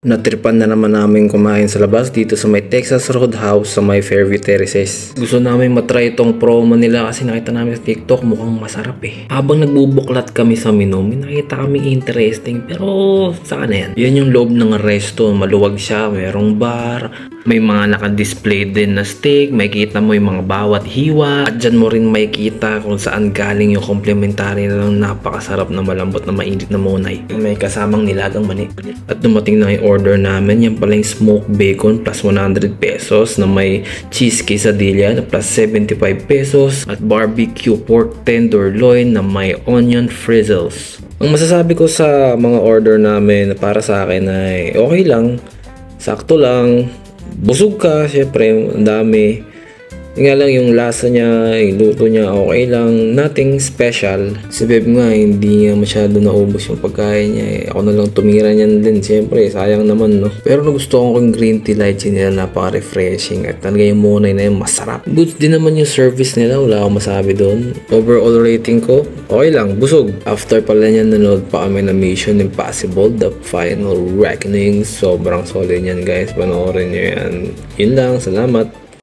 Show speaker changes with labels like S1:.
S1: Natripan na naman namin kumain sa labas dito sa may Texas Roadhouse sa may Fairview Terraces. Gusto namin matry itong promo nila kasi nakita namin sa TikTok mukhang masarap eh. Habang nagbubuklat kami sa menu, may nakita kami interesting pero saan na yan? Yan yung loob ng resto, maluwag siya, merong bar, may mga naka-display din na steak, may kita mo yung mga bawat hiwa, at dyan mo rin may kita kung saan galing yung complimentary na lang napakasarap na malambot na mainit na monay. May kasamang nilagang mani. At dumating na yung order namin, yan pala yung smoked bacon plus 100 pesos na may cheese quesadilla na plus 75 pesos at barbecue pork tenderloin na may onion frizzles. Ang masasabi ko sa mga order namin para sa akin ay okay lang, sakto lang, busog ka, syempre ang dami. Nga lang yung lasa niya, yung luto niya okay lang, nothing special. Si Beb nga hindi niya masyado naubos yung pagkain niya eh. Ako na lang tumira niyan din, syempre sayang naman no. Pero nagustuhan ko yung green tea lychee nila, napaka-refreshing at talaga yung monay na yung masarap. Good din naman yung service nila, wala akong masabi doon. Overall rating ko, okay lang, busog. After pala niyan nanood pa kami na Mission Impossible, The Final Reckoning. Sobrang solid yan guys, panoorin nyo yan. Yun lang, salamat.